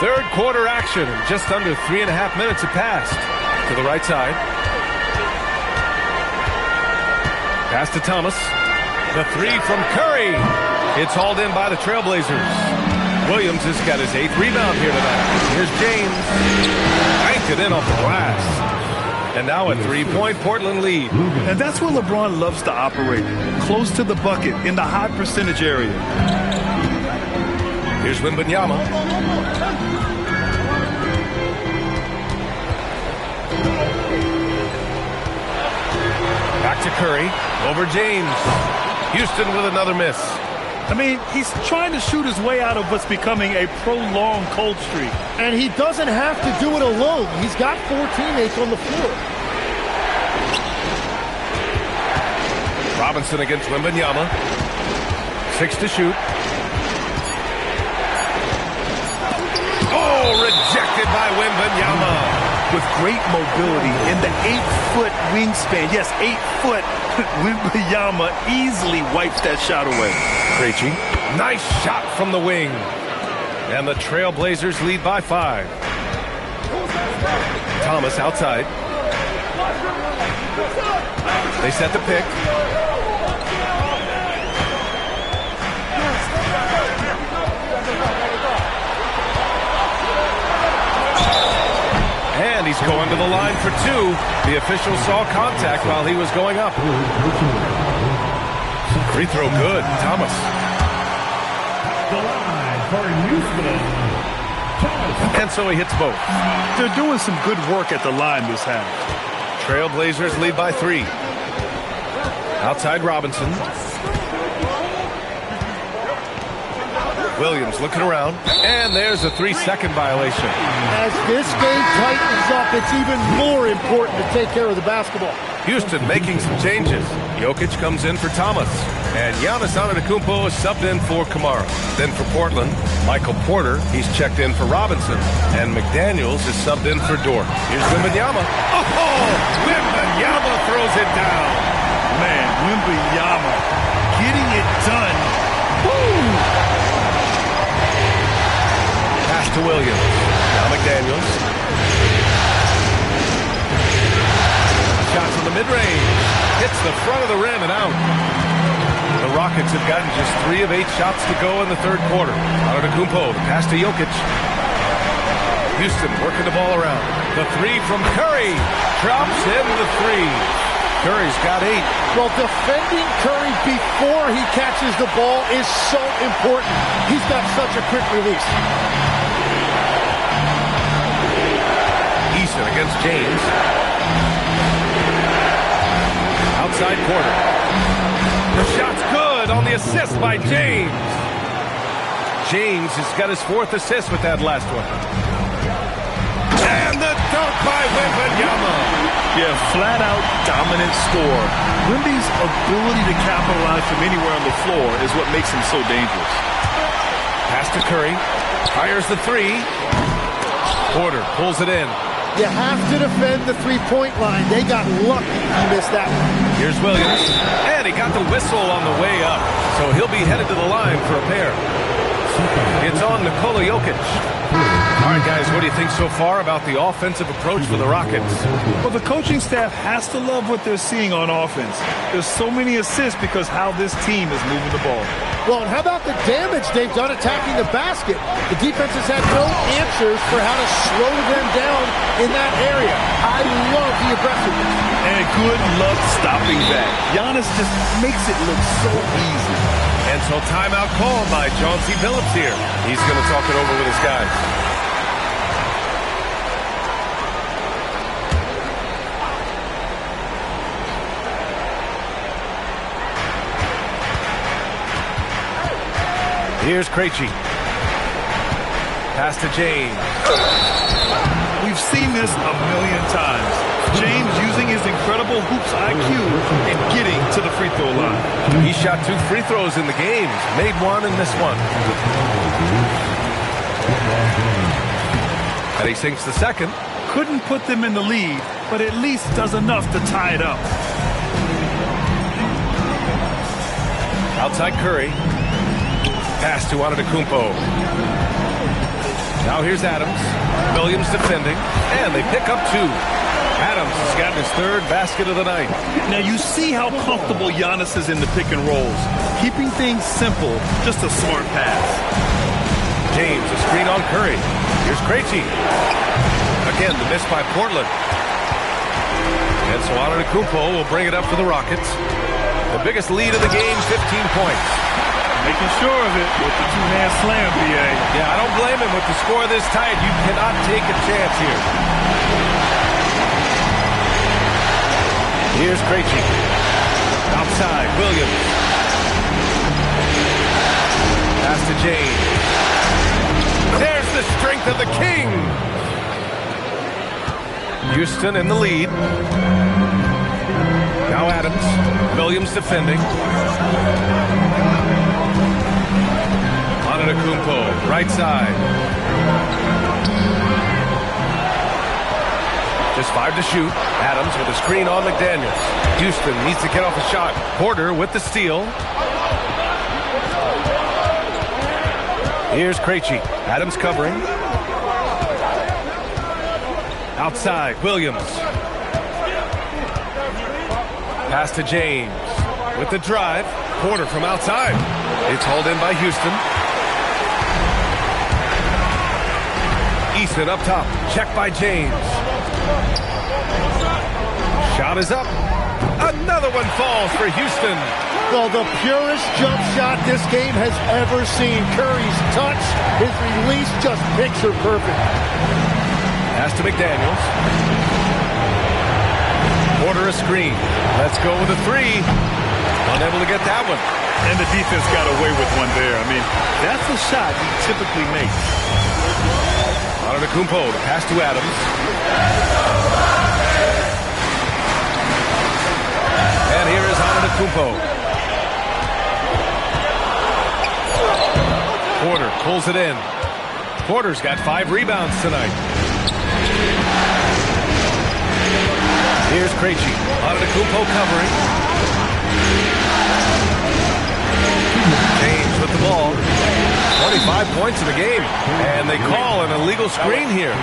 Third quarter action. Just under 3.5 minutes have passed. To the right side. Pass to Thomas. The 3 from Curry. It's hauled in by the Trailblazers. Williams has got his 8th rebound here tonight. Here's James. Banked it in off the glass. And now a 3-point Portland lead. And that's where LeBron loves to operate. Close to the bucket in the high percentage area. Here's Wembanyama. Back to Curry. Over James. Houston with another miss. I mean, he's trying to shoot his way out of what's becoming a prolonged cold streak. And he doesn't have to do it alone. He's got 4 teammates on the floor. Robinson against Wembanyama. 6 to shoot. Oh, rejected by Wembanyama. With great mobility in the 8-foot wingspan. Yes, 8 foot. Wembanyama easily wipes that shot away. Krejci. Nice shot from the wing. And the Trailblazers lead by 5. Thomas outside. They set the pick. And he's going to the line for 2. The official saw contact while he was going up. Free throw good. Thomas. the line for Houston, Thomas. And so he hits both. They're doing some good work at the line this half. Trailblazers lead by 3. Outside Robinson. Williams looking around, and there's a 3-second violation. As this game tightens up, it's even more important to take care of the basketball. Houston making some changes. Jokic comes in for Thomas, and Giannis Antetokounmpo is subbed in for Kamara. Then for Portland, Michael Porter, he's checked in for Robinson, and McDaniels is subbed in for Dort. Here's Wembanyama. Oh, Wembanyama throws it down. Man, Wembanyama getting it done. Woo! Pass to Williams. Now McDaniels. Shots in the mid-range. Hits the front of the rim and out. The Rockets have gotten just 3 of 8 shots to go in the third quarter. Antetokounmpo, the pass to Jokic. Houston working the ball around. The 3 from Curry. Drops in the 3. Curry's got 8. Well, defending Curry before he catches the ball is so important. He's got such a quick release. Eason against James. Outside Porter. The shot's good on the assist by James. James has got his 4th assist with that last one. And the dunk by Wembanyama. Yeah, flat-out dominant score. Wemby's ability to capitalize from anywhere on the floor is what makes him so dangerous. Pass to Curry. Fires the 3. Porter pulls it in. You have to defend the three-point line. They got lucky he missed that one. Here's Williams. And he got the whistle on the way up. So he'll be headed to the line for a pair. It's on Nikola Jokic. All right, guys, what do you think so far about the offensive approach for the Rockets? Well, the coaching staff has to love what they're seeing on offense. There's so many assists because how this team is moving the ball. Well, and how about the damage they've done attacking the basket? The defense has had no answers for how to slow them down in that area. I love the aggressiveness. And good luck stopping that. Giannis just makes it look so easy. And so timeout called by Chauncey Billups here. He's going to talk it over with his guys. Here's Krejci. Pass to James. We've seen this a million times. James using his incredible hoops IQ and getting to the free throw line. He shot 2 free throws in the game. Made 1 and missed 1. And he sinks the second. Couldn't put them in the lead, but at least does enough to tie it up. Outside Curry. Pass to Antetokounmpo. Now here's Adams. Williams defending. And they pick up 2. Adams has gotten his 3rd basket of the night. Now you see how comfortable Giannis is in the pick and rolls. Keeping things simple, just a smart pass. James, a screen on Curry. Here's Krejci. Again, the miss by Portland. And so Antetokounmpo will bring it up for the Rockets. The biggest lead of the game, 15 points. Making sure of it with the 2-hand slam, B.A. Yeah, I don't blame him with the score this tight. You cannot take a chance here. Here's Krejci. Outside, Williams. Pass to James. There's the strength of the King. Houston in the lead. Now Adams. Williams defending. Antetokounmpo, right side. Just 5 to shoot. Adams with a screen on McDaniels. Houston needs to get off a shot. Porter with the steal. Here's Krejci. Adams covering. Outside, Williams. Pass to James. With the drive. Porter from outside. It's hauled in by Houston. Eason up top. Checked by James. Shot is up. Another one falls for Houston. Well, the purest jump shot this game has ever seen. Curry's touch, his release, just picture perfect. Pass to McDaniels. Porter a screen. Let's go with a three. Unable to get that one. And the defense got away with one there. I mean, that's a shot he typically makes. Antetokounmpo, the pass to Adams. And here is Antetokounmpo. Porter pulls it in. Porter's got 5 rebounds tonight. Here's Krejci. Antetokounmpo covering. James with the ball. 25 points in the game. And they call an illegal screen here.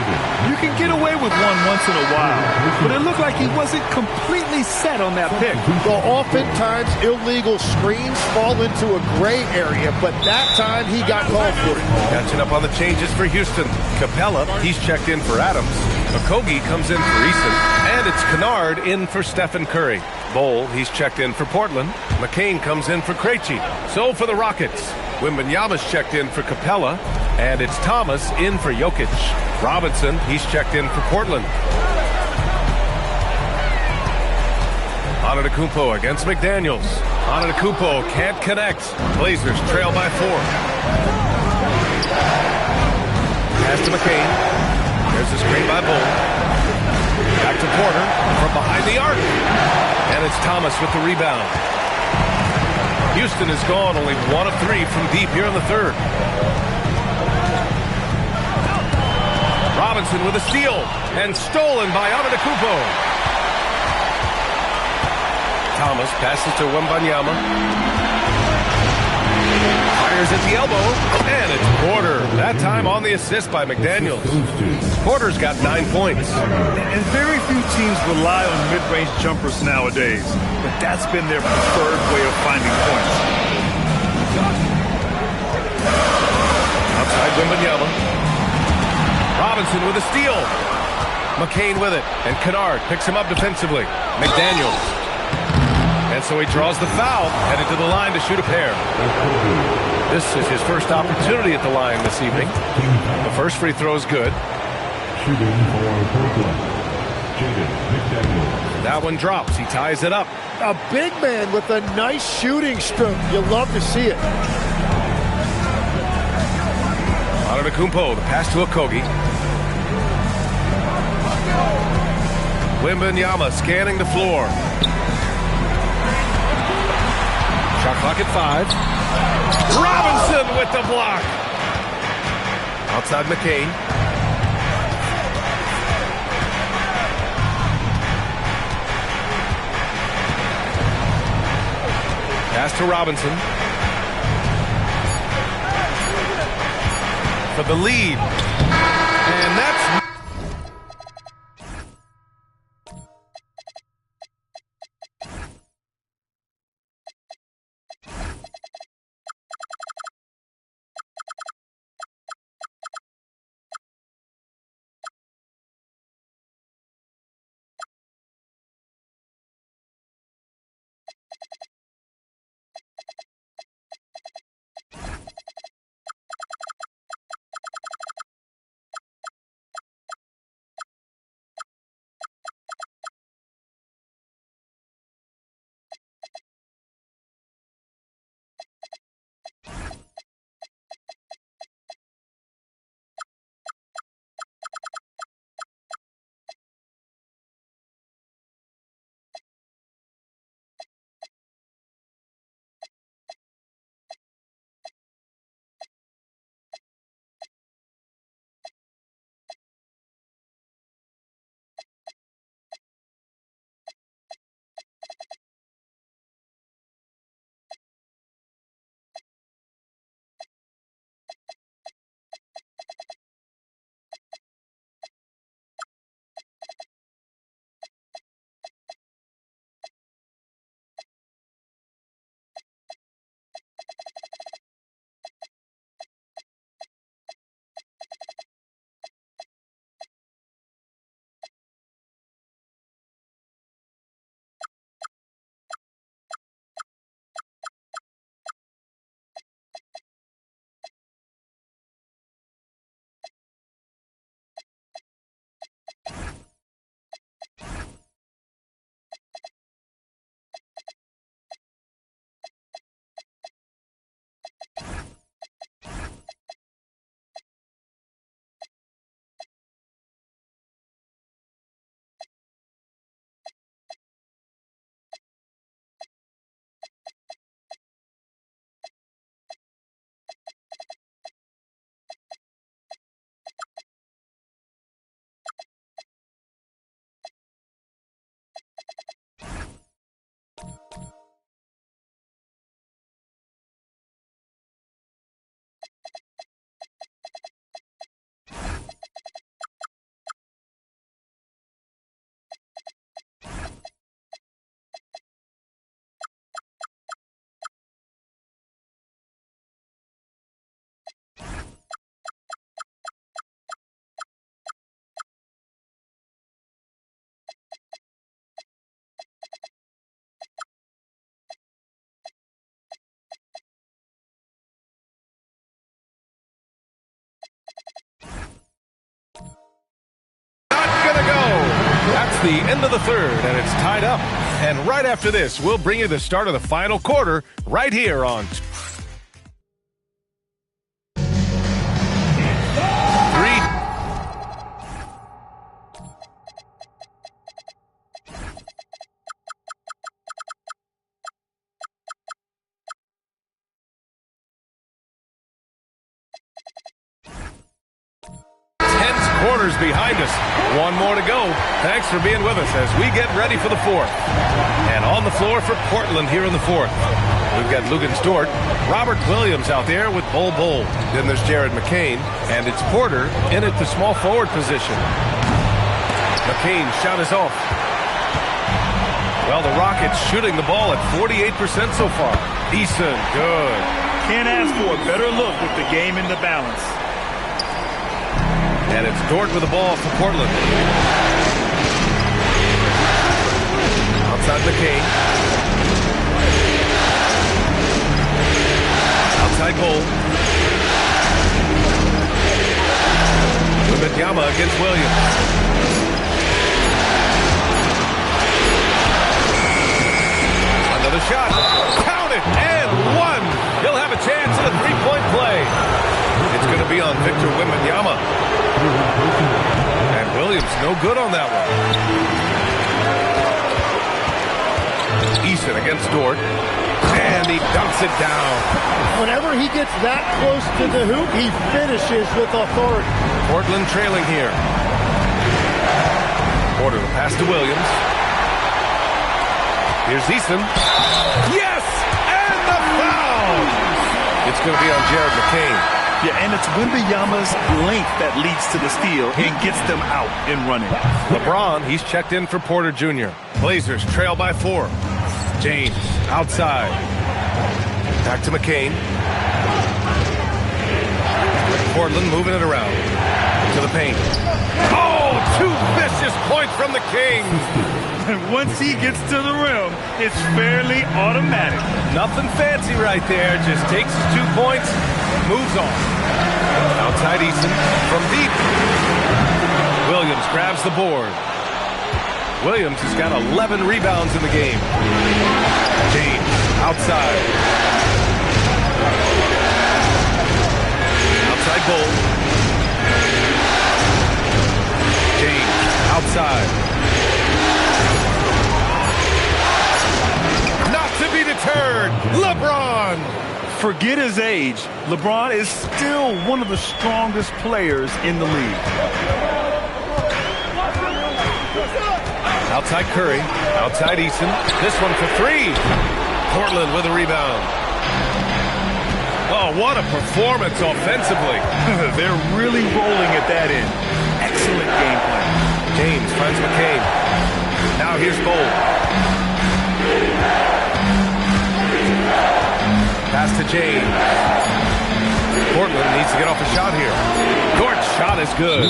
You can get away with one once in a while, but it looked like he wasn't completely set on that pick. Well, oftentimes illegal screens fall into a gray area, but that time he got called for it. Catching up on the changes for Houston. Capella, he's checked in for Adams. Okogie comes in for Eason. And it's Kennard in for Stephen Curry. Bol, he's checked in for Portland. McCain comes in for Krejci. So for the Rockets, Wembanyama's checked in for Capella. And it's Thomas in for Jokic. Robinson, he's checked in for Portland. Antetokounmpo against McDaniels. Antetokounmpo can't connect. Blazers trail by 4. Pass to McCain. There's the screen by Bol. Back to Porter from behind the arc. And it's Thomas with the rebound. Houston is gone only 1 of 3 from deep here in the third. Robinson with a steal and stolen by Antetokounmpo. Thomas passes to Wembanyama. Fires at the elbow, and it's Porter. That time on the assist by McDaniels. Porter's got 9 points. And very few teams rely on mid-range jumpers nowadays, but that's been their preferred way of finding points. Outside Wembanyama. Robinson with a steal. McCain with it, and Kennard picks him up defensively. McDaniels. And so he draws the foul, headed to the line to shoot a pair. This is his first opportunity at the line this evening. The first free throw is good. Shooting for Portland, Jaden McDaniels. That one drops. He ties it up. A big man with a nice shooting stroke. You love to see it. Antetokounmpo, the pass to Okogie. Wembanyama scanning the floor. Shot clock at 5. Robinson with the block. Outside McCain. Pass to Robinson. For the lead. And that's It's the end of the third, and it's tied up. And right after this, we'll bring you the start of the final quarter right here on 10 quarters behind us. One more to go. Thanks for being with us as we get ready for the fourth. And on the floor for Portland here in the fourth, we've got Luguentz Dort, Robert Williams out there with Bol Bol. Then there's Jared McCain, and it's Porter in at the small forward position. McCain's shot is off. Well, the Rockets shooting the ball at 48% so far. Eason, good. Can't ask for a better look with the game in the balance. And it's Dort with the ball for Portland. Outside McCain. Outside Bol. Wembanyama against Williams. Another shot. Count it! And one! He'll have a chance at a three-point play. It's going to be on Victor Wembanyama. And Williams no good on that one. Eason against Dort. And he dunks it down. Whenever he gets that close to the hoop, he finishes with authority. Portland trailing here. Porter the pass to Williams. Here's Eason. Yes! And the foul! It's going to be on Jared McCain. Yeah, and it's Wembanyama's length that leads to the steal and gets them out and running. LeBron, he's checked in for Porter Jr. Blazers trail by 4. James outside. Back to McCain. Portland moving it around to the paint. Oh, 2 vicious points from the King. And once he gets to the rim, it's fairly automatic. Nothing fancy right there. Just takes his 2 points, moves on. Outside Eason from deep. Williams grabs the board. Williams has got 11 rebounds in the game. James outside. Outside Bol. James outside. Not to be deterred. LeBron. Forget his age. LeBron is still one of the strongest players in the league. Outside Curry. Outside Eason. This one for 3. Portland with a rebound. Oh, what a performance offensively. They're really rolling at that end. Excellent game plan. James finds McCain. Now here's Bol. Pass to James. Portland needs to get off a shot here. Dort's shot is good.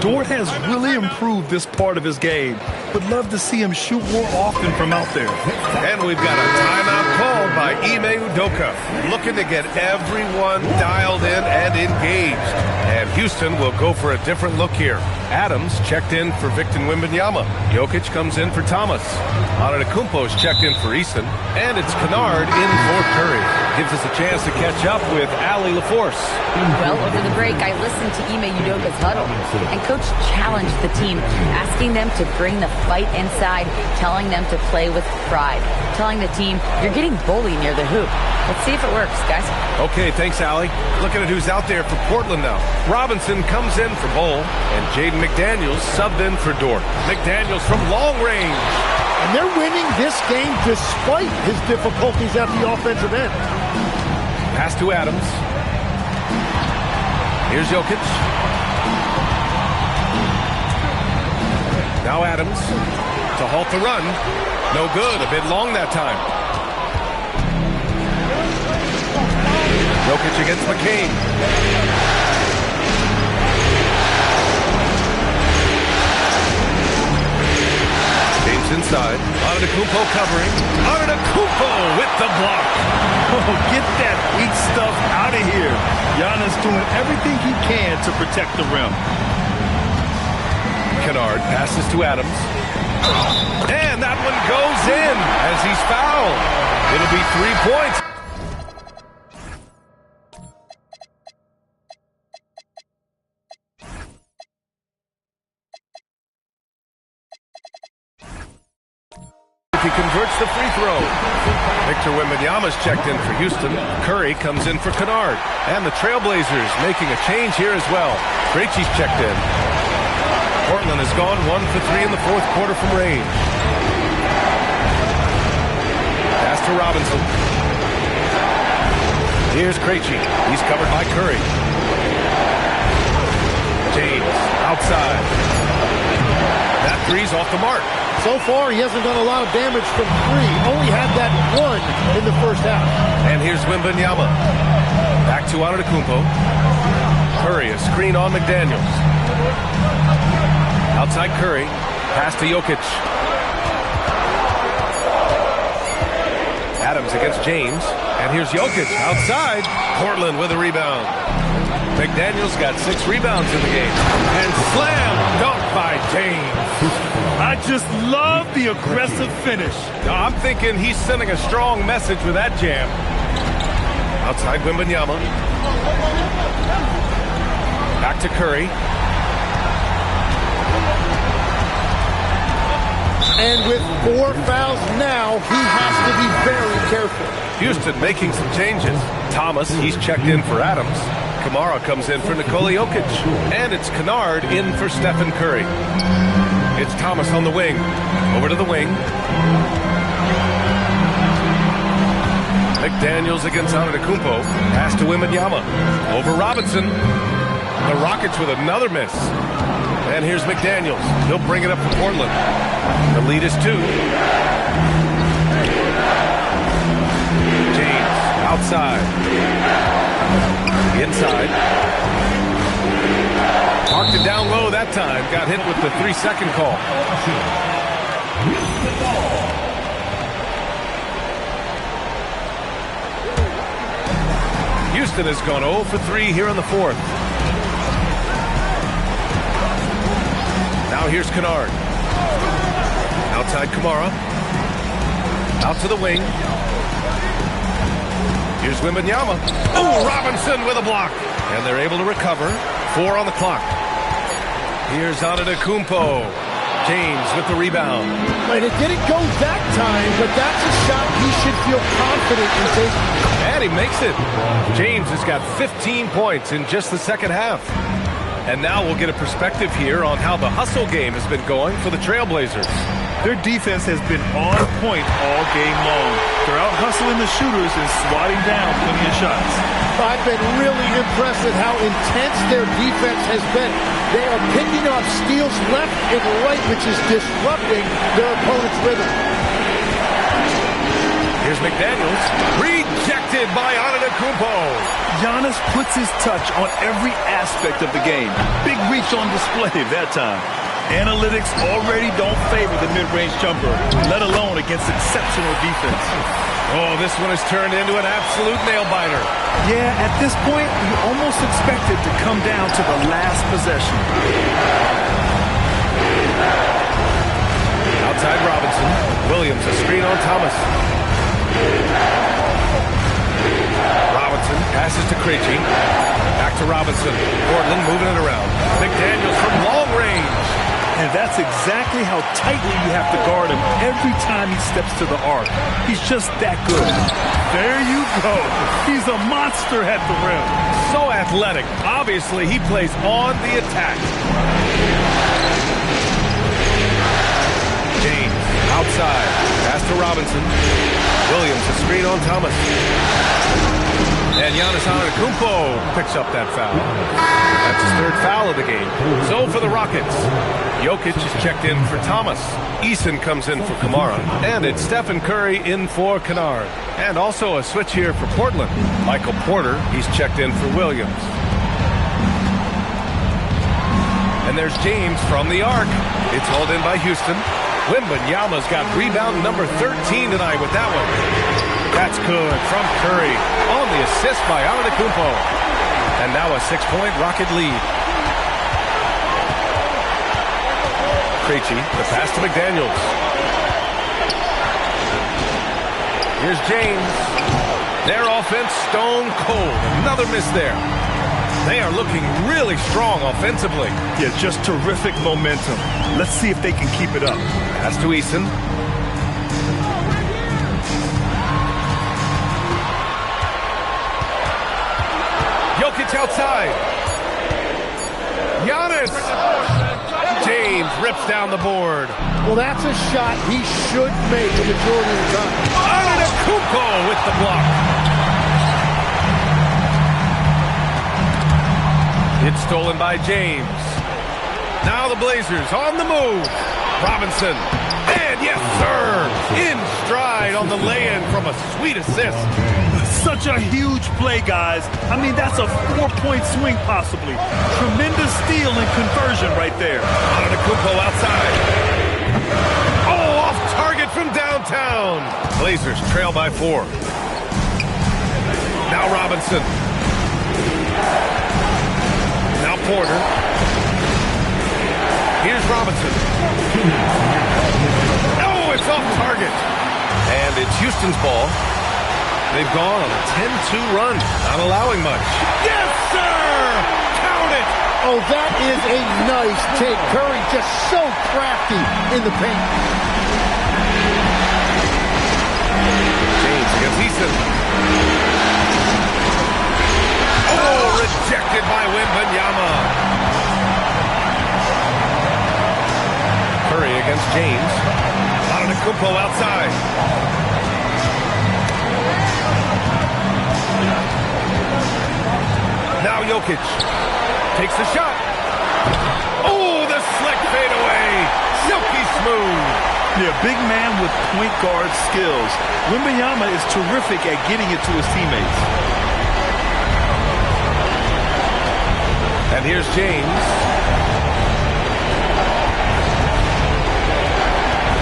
Dort has really improved this part of his game. Would love to see him shoot more often from out there. And we've got a timeout called by Ime Udoka, looking to get everyone dialed in and engaged. And Houston will go for a different look here. Adams checked in for Victor Wembanyama. Jokic comes in for Thomas. Antetokounmpo's checked in for Eason. And it's Kennard in for Curry. Gives us a chance to catch up with Allie LaForce. Well, over the break, I listened to Ime Udoka's huddle, and Coach challenged the team, asking them to bring the fight inside, telling them to play with pride, telling the team, you're getting bullied near the hoop. Let's see if it works, guys. Okay, thanks, Allie. Looking at who's out there for Portland now. Robinson comes in for Bol, and Jaden McDaniels subbed in for Dort. McDaniels from long range. And they're winning this game despite his difficulties at the offensive end. Pass to Adams. Here's Jokic. Now Adams to halt the run. No good. A bit long that time. Jokic against McCain. James inside. Antetokounmpo covering. Antetokounmpo with the block. Oh, get that weak stuff out of here. Giannis doing everything he can to protect the rim. Kennard passes to Adams. And that one goes in as he's fouled. It'll be 3 points. He converts the free throw. Victor Wembanyama's checked in for Houston. Curry comes in for Kennard. And the Trailblazers making a change here as well. Krejci's checked in. Portland has gone 1 for 3 in the fourth quarter from range. Pass to Robinson. Here's Krejci. He's covered by Curry. James outside. That three's off the mark. So far, he hasn't done a lot of damage from three. Only had that one in the first half. And here's Wembanyama. Back to Antetokounmpo. Curry, a screen on McDaniels. Outside Curry. Pass to Jokic. Adams against James. And here's Jokic outside. Portland with a rebound. McDaniels got 6 rebounds in the game. And slam dunk by James. I just love the aggressive finish. No, I'm thinking he's sending a strong message with that jam. Outside Wembanyama. Back to Curry. And with 4 fouls now, he has to be very careful. Houston making some changes. Thomas, he's checked in for Adams. Kamara comes in for Nikola Jokic. And it's Kennard in for Stephen Curry. It's Thomas on the wing. Over to the wing. McDaniels against Antetokounmpo. Pass to Wembanyama. Over Robinson. The Rockets with another miss. And here's McDaniels. He'll bring it up for Portland. The lead is 2. James outside. Inside. Marked it down low that time. Got hit with the 3-second call. Houston has gone 0 for 3 here in the fourth. Now here's Kennard. Outside Kamara. Out to the wing. Here's Wembanyama. Oh, Robinson with a block. And they're able to recover. 4 on the clock. Here's Antetokounmpo. James with the rebound. And it didn't go that time, but that's a shot he should feel confident in taking. And he makes it. James has got 15 points in just the second half. And now we'll get a perspective here on how the hustle game has been going for the Trailblazers. Their defense has been on point all game long. They're out hustling the shooters and swatting down plenty of shots. I've been really impressed at how intense their defense has been. They are picking up steals left and right, which is disrupting their opponent's rhythm. Here's McDaniels. Rejected by Antetokounmpo. Giannis puts his touch on every aspect of the game. Big reach on display that time. Analytics already don't favor the mid-range jumper, let alone against exceptional defense. Oh, this one has turned into an absolute nail-biter. Yeah, at this point, you almost expect it to come down to the last possession. Outside Robinson. Williams, a screen on Thomas. Robinson passes to Krejci. Back to Robinson. Portland moving it around. McDaniels from long range. And that's exactly how tightly you have to guard him every time he steps to the arc. He's just that good. There you go. He's a monster at the rim. So athletic. Obviously, he plays on the attack. James outside. Pass to Robinson. Williams, a screen on Thomas. And Giannis Antetokounmpo picks up that foul. That's his 3rd foul of the game. So for the Rockets, Jokic is checked in for Thomas. Eason comes in for Kamara. And it's Stephen Curry in for Kennard. And also a switch here for Portland. Michael Porter, he's checked in for Williams. And there's James from the arc. It's hauled in by Houston. Wembanyama's got rebound number 13 tonight with that one. That's good from Curry on the assist by Antetokounmpo. And now a 6-point Rocket lead. Krejci. The pass to McDaniels. Here's James. Their offense stone cold. Another miss there. They are looking really strong offensively. Yeah, just terrific momentum. Let's see if they can keep it up. Pass to Eason. Jokic outside. Giannis. James rips down the board. Well, that's a shot he should make the majority of the time. Antetokounmpo with the block. It's stolen by James. Now the Blazers on the move. Robinson. And yes, sir. In stride on the lay-in from a sweet assist. Such a huge play, guys. I mean, that's a 4-point swing possibly. Tremendous steal and conversion right there. Antetokounmpo outside. Oh, off target from downtown. Blazers trail by 4. Now Robinson. Now Porter. Here's Robinson. Oh, it's off target. And it's Houston's ball. They've gone on a 10-2 run, not allowing much. Yes, sir! Count it! Oh, that is a nice take. Curry just so crafty in the paint. James against Eason. Oh, rejected by Wembanyama. Curry against James. Antetokounmpo outside. Now Jokic takes the shot. Oh, the slick fadeaway. Silky smooth. Yeah, big man with point guard skills. Wembanyama is terrific at getting it to his teammates. And here's James.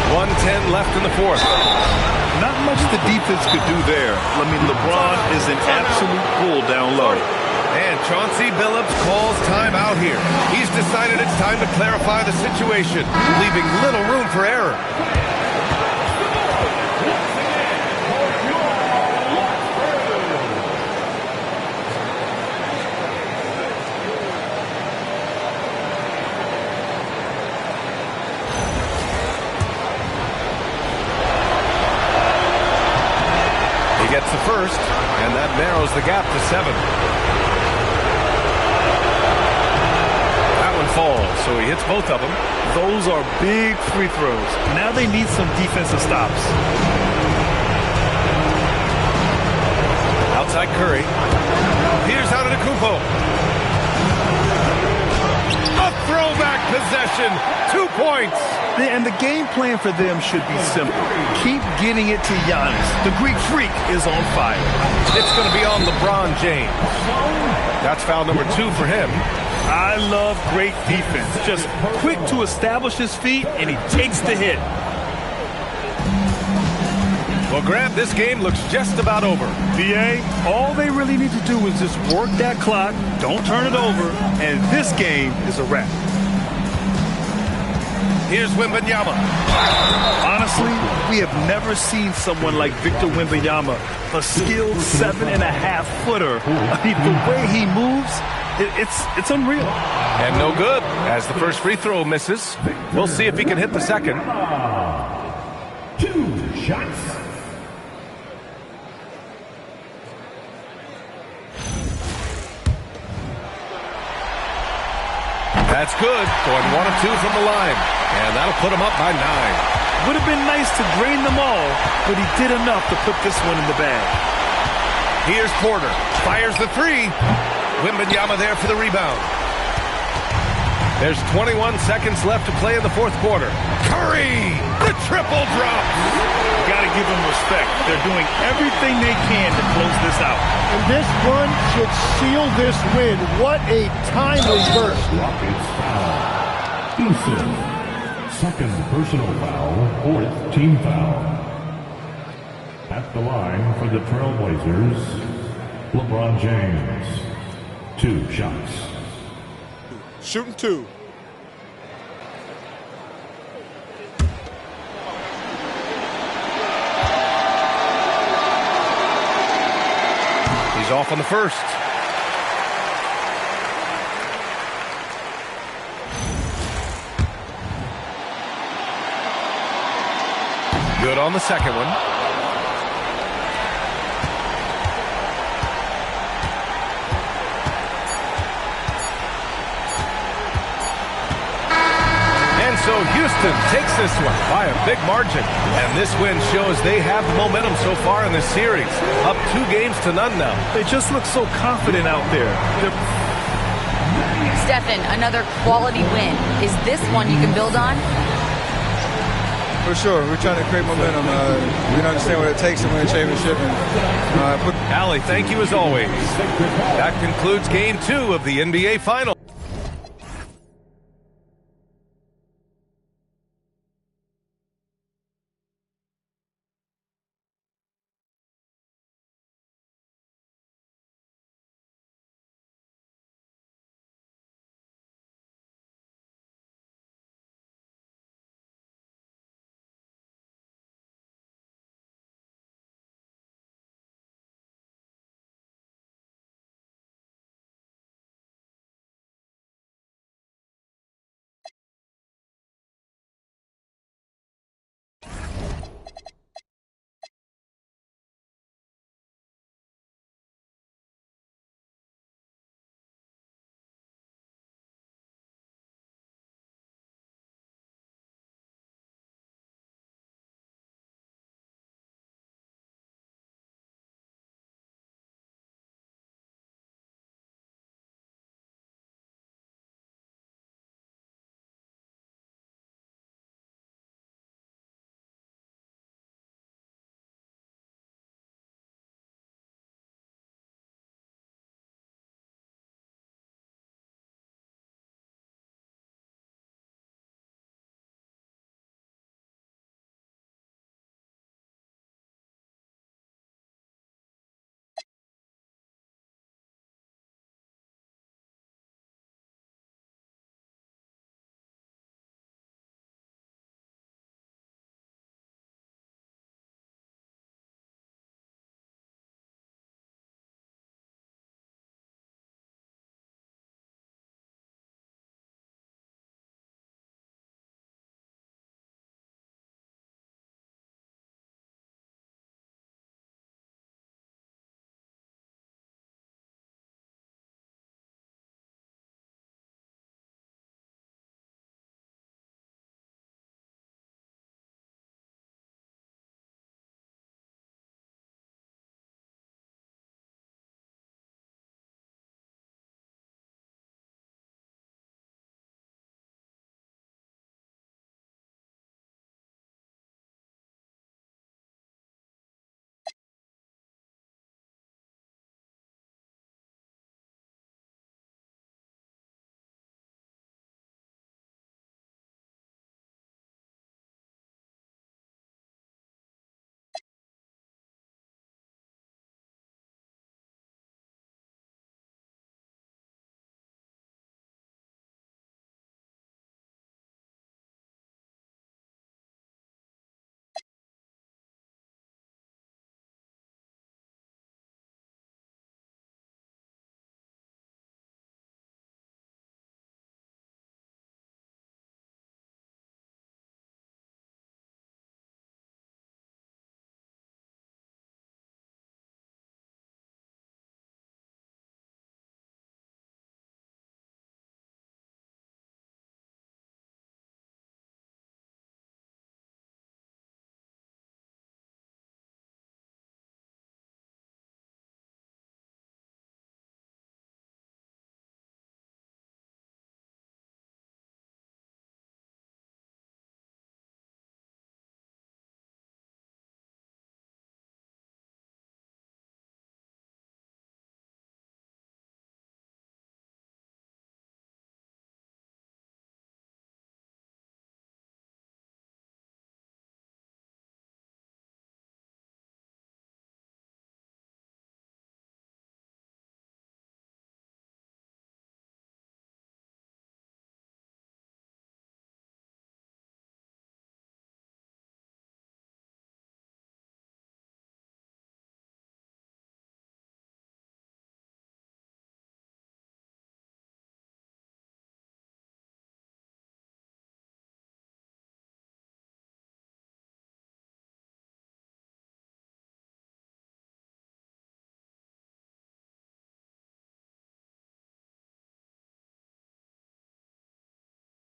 1:10 left in the fourth. Not much the defense could do there. I mean, LeBron is an absolute bull down low. And Chauncey Billups calls timeout here. He's decided it's time to clarify the situation, leaving little room for error. He gets the first, and that narrows the gap to 7. Falls, so he hits both of them. Those are big free throws. Now they need some defensive stops. Outside Curry. Here's Antetokounmpo. A throwback possession. 2 points. And the game plan for them should be simple. Keep getting it to Giannis. The Greek Freak is on fire. It's going to be on LeBron James. That's foul number 2 for him. I love great defense. Just quick to establish his feet, and he takes the hit. Well, Grant, this game looks just about over. VA, all they really need to do is just work that clock, don't turn it over, and this game is a wrap. Here's Wembanyama. Honestly, we have never seen someone like Victor Wembanyama, a skilled 7.5-footer. I mean, the way he moves, it's unreal. And no good, as the first free throw misses. We'll see if he can hit the second. 2 shots. That's good, going 1 of 2 from the line. And that'll put him up by 9. Would have been nice to drain them all, but he did enough to put this one in the bag. Here's Porter, fires the 3. Wembanyama there for the rebound. There's 21 seconds left to play in the fourth quarter. Curry, the triple drop. Got to give them respect. They're doing everything they can to close this out. And this run should seal this win. What a timely burst. Rockets foul. Eason. Second personal foul. 4th team foul. At the line for the Trailblazers, LeBron James. 2 shots. Shooting 2. off on the first. Good on the second one. And so Houston takes this one by a big margin. And this win shows they have the momentum so far in this series. Up 2-0 now. They just look so confident out there. Stephen, another quality win. Is this one you can build on? For sure. We're trying to create momentum. We understand what it takes to win a championship. Allie, thank you as always. That concludes Game 2 of the NBA Finals.